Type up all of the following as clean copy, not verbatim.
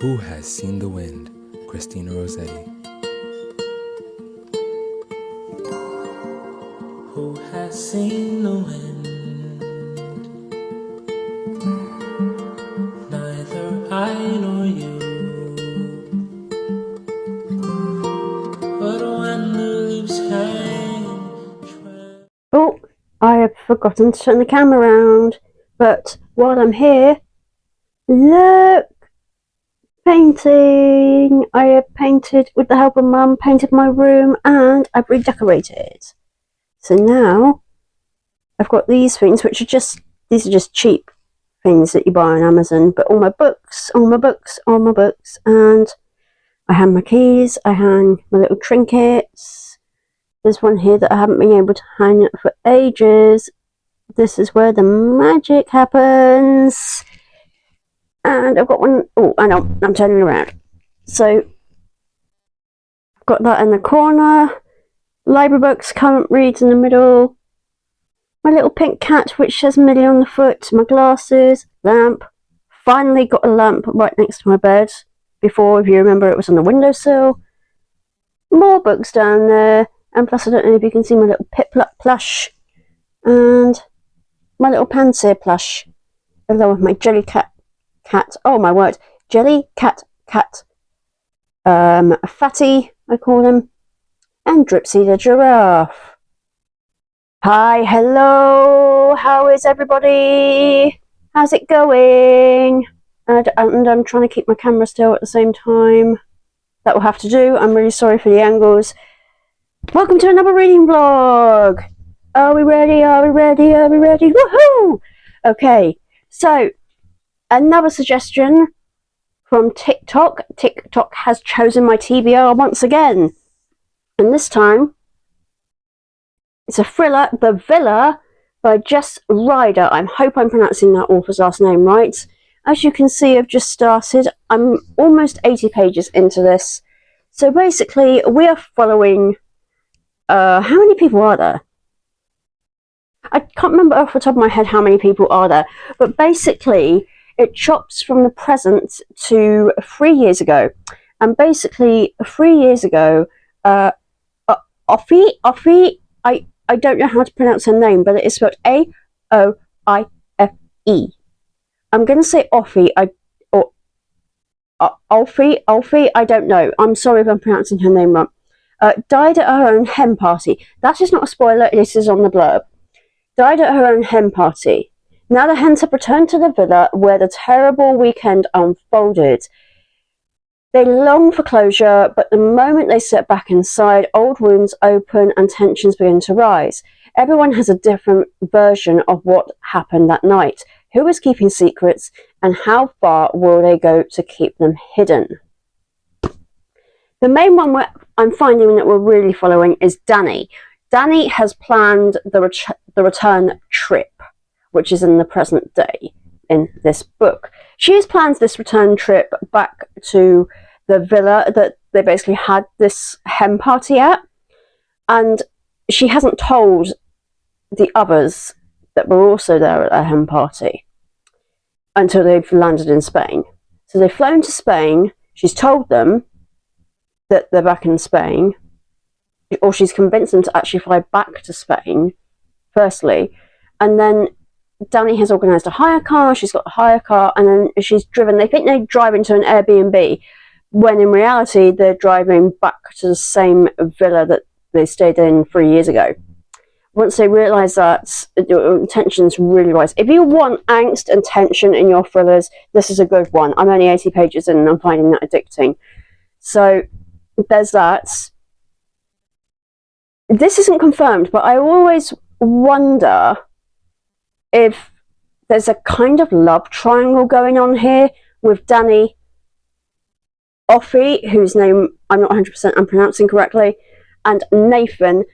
Who has seen the wind? Christina Rossetti. Who has seen the wind? Neither I nor you. But when the leaves hang. Oh, I have forgotten to turn the camera around. But while I'm here, look! Painting! I have painted, with the help of Mum, painted my room and I've redecorated. So now I've got these things, which are just, these are just cheap things that you buy on Amazon, but all my books, and I hang my keys, I hang my little trinkets. There's one here that I haven't been able to hang for ages. This is where the magic happens. And I've got one, oh, I know, I'm turning around. So, I've got that in the corner. Library books, current reads in the middle. My little pink cat, which says Millie on the foot. My glasses, lamp. Finally got a lamp right next to my bed. Before, if you remember, it was on the windowsill. More books down there. And plus, I don't know if you can see my little Piplup plush. And my little Panseer plush. Along with my jelly cat. Oh my word, jelly cat, Fatty, I call him, and Dripsy the giraffe. Hi, hello, how is everybody? How's it going? And I'm trying to keep my camera still at the same time. That will have to do. I'm really sorry for the angles. Welcome to another reading vlog. Are we ready? Are we ready? Are we ready? Woohoo! Okay, so another suggestion from TikTok. TikTok has chosen my TBR once again. And this time, it's a thriller, The Villa, by Jess Ryder. I hope I'm pronouncing that author's last name right. As you can see, I've just started. I'm almost 80 pages into this. So basically, we are following... how many people are there? I can't remember off the top of my head how many people are there. But basically... it chops from the present to 3 years ago. And basically, 3 years ago, Offie, I don't know how to pronounce her name, but it is spelled Aoife. I'm going to say Offie, or Alfie, I don't know. I'm sorry if I'm pronouncing her name wrong. Died at her own hen party. That is not a spoiler, this is on the blurb. Died at her own hen party. Now the hens have returned to the villa where the terrible weekend unfolded. They long for closure, but the moment they step back inside, old wounds open and tensions begin to rise. Everyone has a different version of what happened that night. Who is keeping secrets, and how far will they go to keep them hidden? The main one I'm finding that we're really following is Danny. Danny has planned the return trip, which is in the present day in this book. She has planned this return trip back to the villa that they basically had this hen party at, and she hasn't told the others that were also there at a hen party until they've landed in Spain. So they've flown to Spain, she's told them that they're back in Spain, or she's convinced them to actually fly back to Spain, firstly, and then Danny has organised a hire car, she's got a hire car, and then she's driven, they think they drive into an Airbnb, when in reality they're driving back to the same villa that they stayed in 3 years ago. Once they realise that, tensions really rise. If you want angst and tension in your thrillers, this is a good one. I'm only 80 pages in and I'm finding that addicting. So there's that. This isn't confirmed, but I always wonder if there's a kind of love triangle going on here with Danny, Offie, whose name I'm not 100% I'm pronouncing correctly, and Nathan.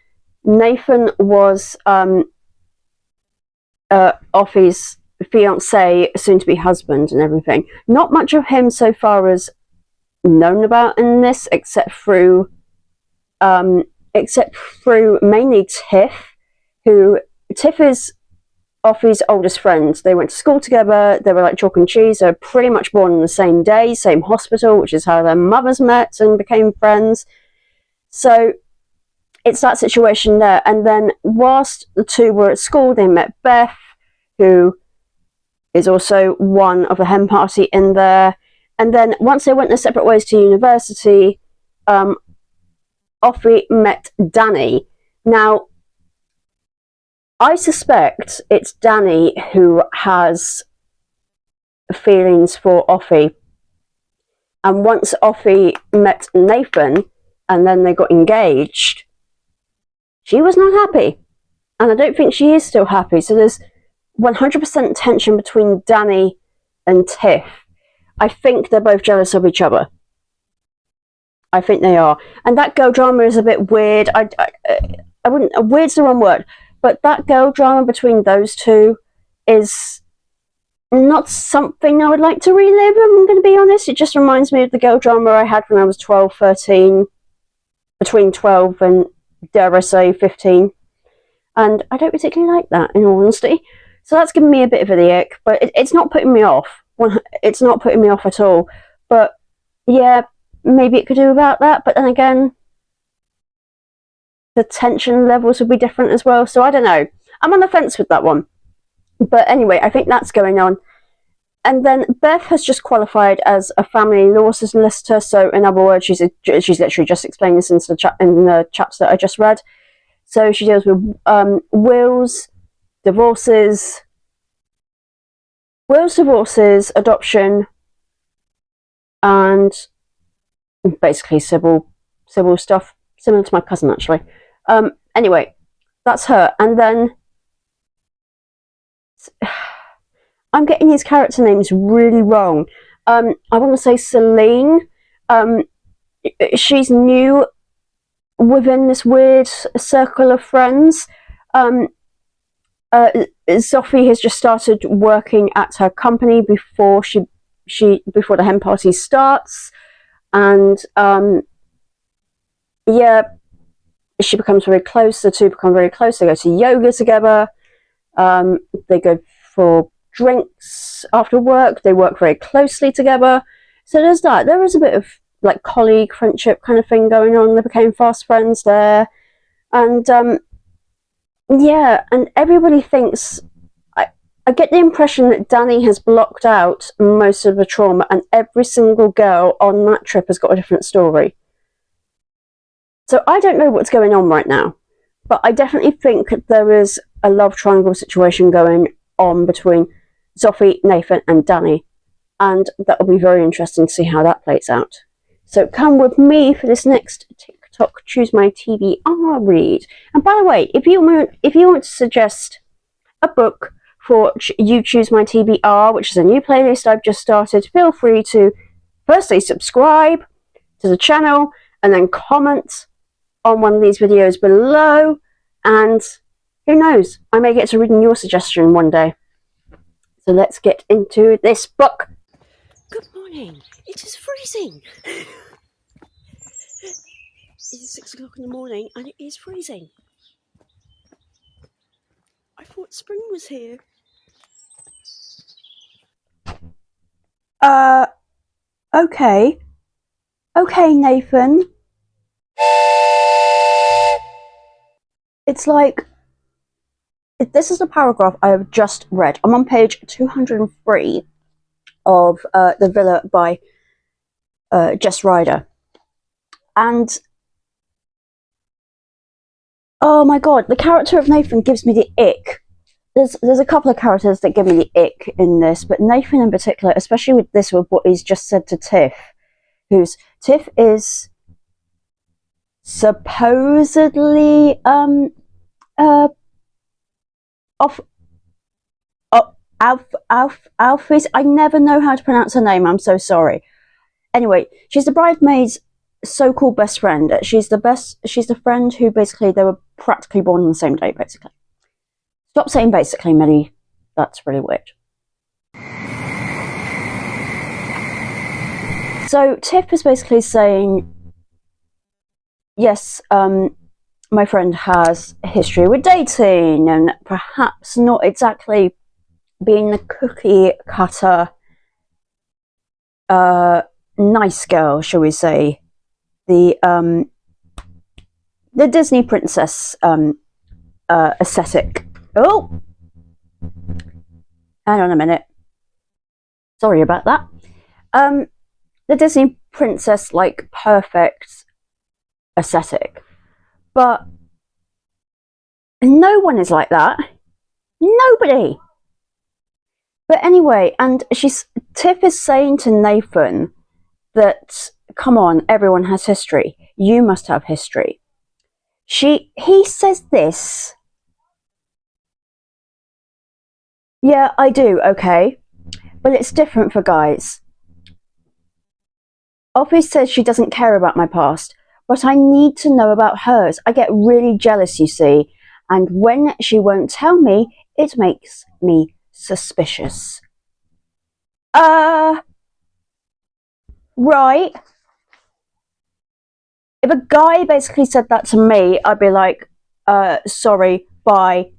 Nathan was Offie's fiance, soon-to-be husband and everything. Not much of him so far as known about in this, except through mainly Tiff, who Tiff is Offie's oldest friends. They went to school together. They were like chalk and cheese. They were pretty much born on the same day, same hospital, which is how their mothers met and became friends. So it's that situation there. And then whilst the two were at school, they met Beth, who is also one of the hen party in there. And then once they went their separate ways to university, Offie met Danny. Now, I suspect it's Danny who has feelings for Offie. And once Offie met Nathan and then they got engaged, she was not happy. And I don't think she is still happy. So there's 100% tension between Danny and Tiff. I think they're both jealous of each other. I think they are. And that girl drama is a bit weird. I wouldn't, weird's the wrong word. But that girl drama between those two is not something I would like to relive, I'm going to be honest. It just reminds me of the girl drama I had when I was 12, 13, between 12 and, dare I say, 15. And I don't particularly like that, in all honesty. So that's given me a bit of the ick, but it's not putting me off. It's not putting me off at all. But, yeah, maybe it could do without that. But then again, the tension levels would be different as well. So I don't know. I'm on the fence with that one. But anyway, I think that's going on. And then Beth has just qualified as a family law solicitor. So in other words, she's literally just explained this in the chapter that I just read. So she deals with wills, divorces, adoption, and basically civil stuff, similar to my cousin actually. Anyway, that's her. And then I'm getting these character names really wrong. I want to say Celine. She's new within this weird circle of friends. Sophie has just started working at her company before before the hen party starts, and yeah, she becomes very close. The two become very close. They go to yoga together. They go for drinks after work. They work very closely together. So there's that. There is a bit of like colleague friendship kind of thing going on. They became fast friends there, and yeah, and everybody thinks. I get the impression that Danny has blocked out most of the trauma, and every single girl on that trip has got a different story. So I don't know what's going on right now, but I definitely think there is a love triangle situation going on between Sophie, Nathan, and Danny, and that will be very interesting to see how that plays out. So come with me for this next TikTok Choose My TBR read. And by the way, if you want to suggest a book for You Choose My TBR, which is a new playlist I've just started, feel free to firstly subscribe to the channel and then comment on one of these videos below, and who knows, I may get to reading your suggestion one day. So let's get into this book. Good morning. It is freezing. It is 6 o'clock in the morning and it is freezing. I thought spring was here. Okay. Okay, Nathan. It's like, this is the paragraph I have just read. I'm on page 203 of The Villa by Jess Ryder. And, oh my god, the character of Nathan gives me the ick. There's a couple of characters that give me the ick in this, but Nathan in particular, especially with what he's just said to Tiff, Tiff is supposedly Alphys. I never know how to pronounce her name. I'm so sorry. Anyway, she's the bridesmaid's so-called best friend. She's the friend who basically they were practically born on the same day. Basically, stop saying basically, Millie. That's really weird. So Tiff is basically saying, yes, my friend has a history with dating and perhaps not exactly being the cookie cutter nice girl, shall we say, the Disney princess aesthetic. Oh, hang on a minute. Sorry about that. The Disney princess, like, perfect aesthetic. But no one is like that. Nobody. But anyway, and Tiff is saying to Nathan that, come on, everyone has history. You must have history. He says this. Yeah, I do, okay. But it's different for guys. Offie says she doesn't care about my past, but I need to know about hers. I get really jealous, you see, and when she won't tell me, it makes me suspicious. Right. If a guy basically said that to me, I'd be like, sorry, bye.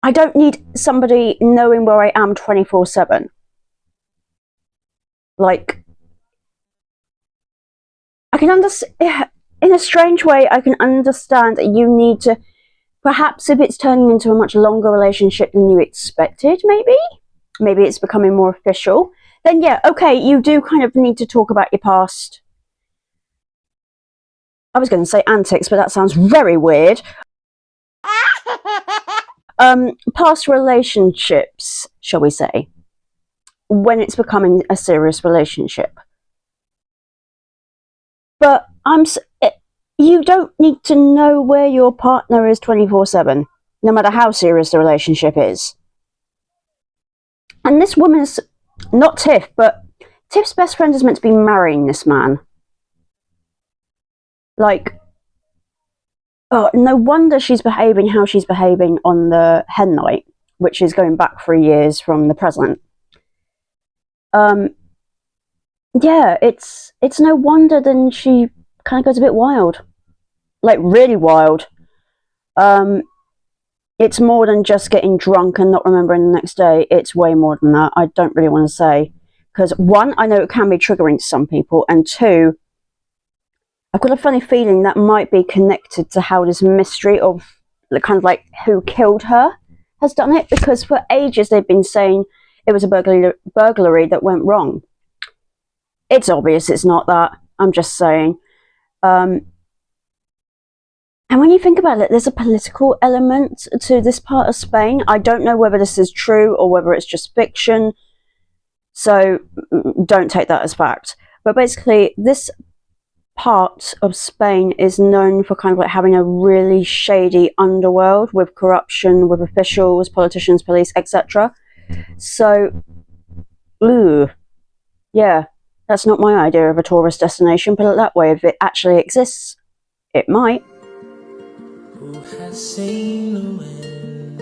I don't need somebody knowing where I am 24/7. Like, I can understand, in a strange way, I can understand that you need to, perhaps if it's turning into a much longer relationship than you expected, maybe it's becoming more official, then yeah, okay, you do kind of need to talk about your past. I was going to say antics, but that sounds very weird. Past relationships, shall we say, when it's becoming a serious relationship. But you don't need to know where your partner is 24/7, no matter how serious the relationship is. And this woman's not Tiff, but Tiff's best friend is meant to be marrying this man. Like, oh, no wonder she's behaving how she's behaving on the hen night, which is going back 3 years from the present. Yeah, it's no wonder then she kind of goes a bit wild. Like, really wild. It's more than just getting drunk and not remembering the next day. It's way more than that. I don't really want to say. Because, one, I know it can be triggering to some people, and two, I've got a funny feeling that might be connected to how this mystery of kind of like who killed her has done it, because for ages they've been saying it was a burglary that went wrong. It's obvious it's not that. I'm just saying. And when you think about it, there's a political element to this part of Spain. I don't know whether this is true or whether it's just fiction, so don't take that as fact. But basically, this part of Spain is known for kind of like having a really shady underworld with corruption, with officials, politicians, police, etc. So, yeah, that's not my idea of a tourist destination, put it that way. If it actually exists, it might. Who has seen the wind?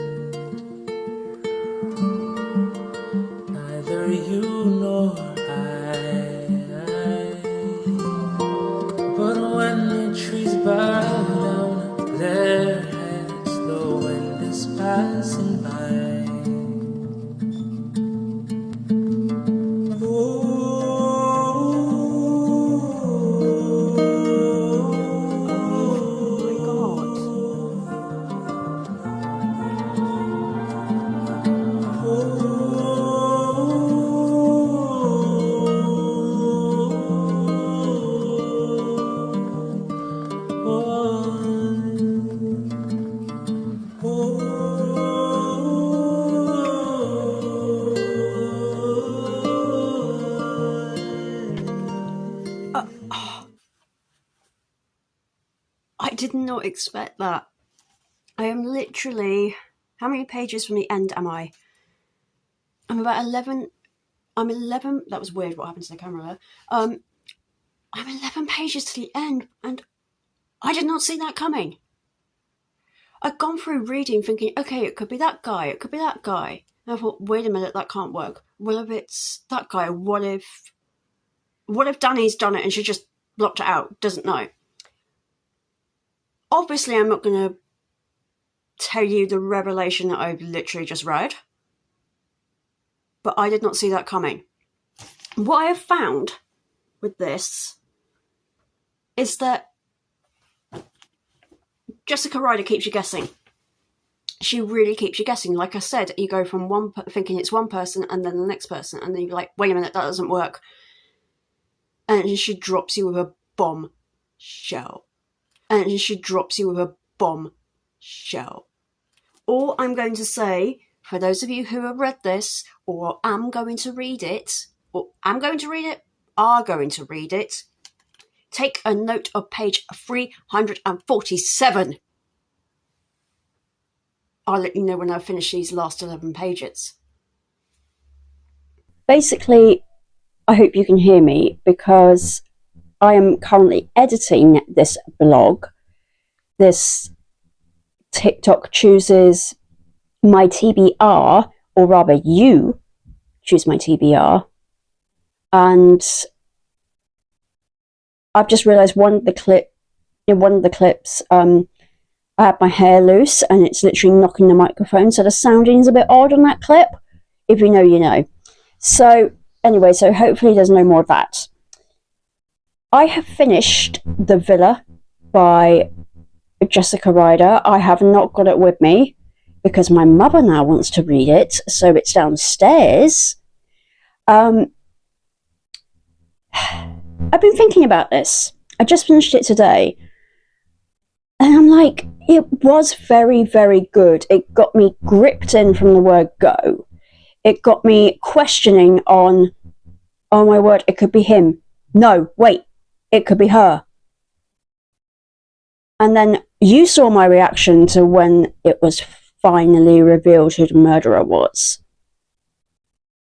Neither you nor I. But when the trees bow down their heads, the wind is passing by. I did not expect that. I am literally... How many pages from the end am I? I'm about 11... I'm 11... That was weird what happened to the camera there. I'm 11 pages to the end, and I did not see that coming. I'd gone through reading thinking, okay, it could be that guy, it could be that guy. And I thought, wait a minute, that can't work. well, if it's that guy, what if Danny's done it and she just blocked it out, doesn't know? Obviously, I'm not going to tell you the revelation that I've literally just read, but I did not see that coming. What I have found with this is that Jessica Ryder keeps you guessing. She really keeps you guessing. Like I said, you go from thinking it's one person and then the next person, and then you're like, wait a minute, that doesn't work. And she drops you with a bombshell. And she drops you with a bombshell. All I'm going to say, for those of you who have read this, or are going to read it, take a note of page 347. I'll let you know when I finish these last 11 pages. Basically, I hope you can hear me, because I am currently editing this blog. This TikTok chooses my TBR, or rather you choose my TBR, and I've just realised one of the clips, I had my hair loose and it's literally knocking the microphone, so the sounding is a bit odd on that clip. If you know, you know. So anyway, so hopefully there's no more of that. I have finished The Villa by Jessica Ryder. I have not got it with me because my mother now wants to read it, so it's downstairs. I've been thinking about this. I just finished it today. And I'm like, it was very, very good. It got me gripped in from the word go. It got me questioning on, oh my word, it could be him. No, wait, it could be her. And then you saw my reaction to when it was finally revealed who the murderer was.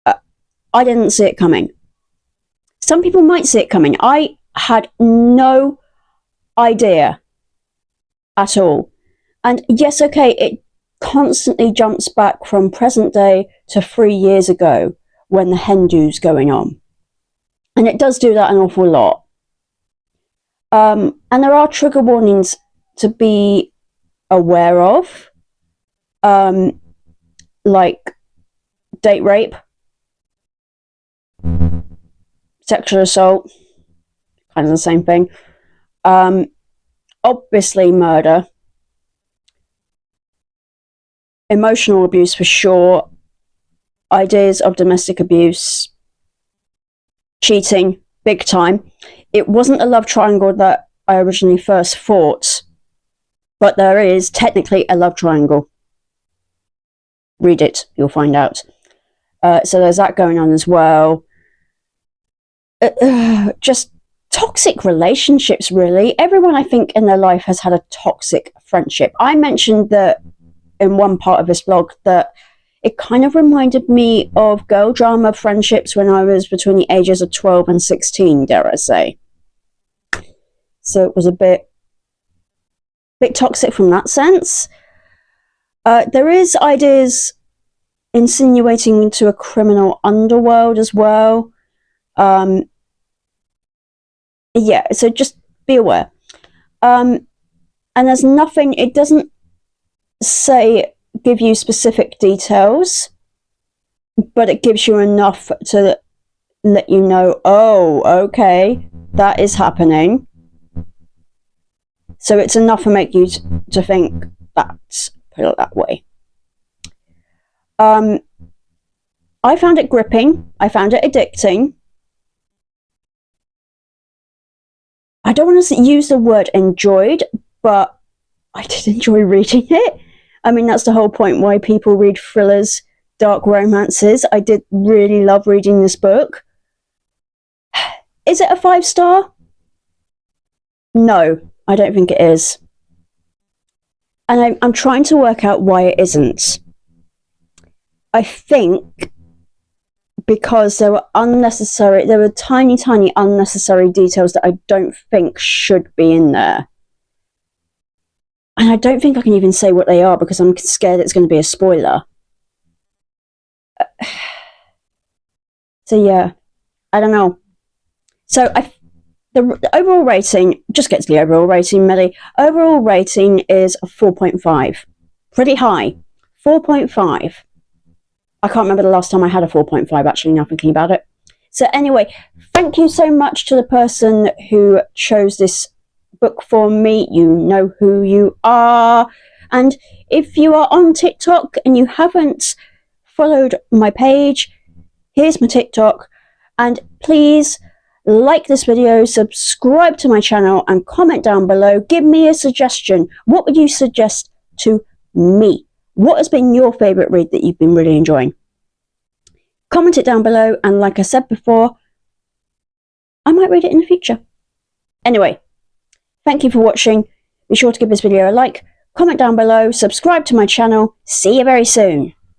I didn't see it coming. Some people might see it coming. I had no idea at all. And yes, okay, it constantly jumps back from present day to 3 years ago when the hen do's going on. And it does do that an awful lot. And there are trigger warnings to be aware of, like date rape, sexual assault, kind of the same thing. Obviously murder, emotional abuse for sure, ideas of domestic abuse, cheating, big time. It wasn't a love triangle that I originally first thought, but there is technically a love triangle. Read it, you'll find out. So there's that going on as well. Just toxic relationships, really. Everyone, I think, in their life has had a toxic friendship. I mentioned that in one part of this blog that it kind of reminded me of girl drama friendships when I was between the ages of 12 and 16, dare I say. So it was a bit toxic from that sense. There is ideas insinuating into a criminal underworld as well. Yeah, so just be aware. And there's nothing, it doesn't give you specific details, but it gives you enough to let you know, oh, okay, that is happening. So it's enough to make you to think that, put it that way. I found it gripping. I found it addicting. I don't want to use the word enjoyed, but I did enjoy reading it. I mean, that's the whole point why people read thrillers, dark romances. I did really love reading this book. Is it a 5-star? No, I don't think it is. And I'm trying to work out why it isn't. I think because there were tiny, tiny unnecessary details that I don't think should be in there. And I don't think I can even say what they are because I'm scared it's going to be a spoiler. So yeah, I don't know. So the overall rating, just get to the overall rating, Melly. Overall rating is a 4.5. Pretty high. 4.5. I can't remember the last time I had a 4.5, actually, now thinking about it. So anyway, thank you so much to the person who chose this book for me. You know who you are. And if you are on TikTok and you haven't followed my page, here's my TikTok. And please like this video, subscribe to my channel, and comment down below. Give me a suggestion. What would you suggest to me? What has been your favourite read that you've been really enjoying? Comment it down below, and like I said before, I might read it in the future. Anyway, thank you for watching. Be sure to give this video a like, comment down below, subscribe to my channel. See you very soon.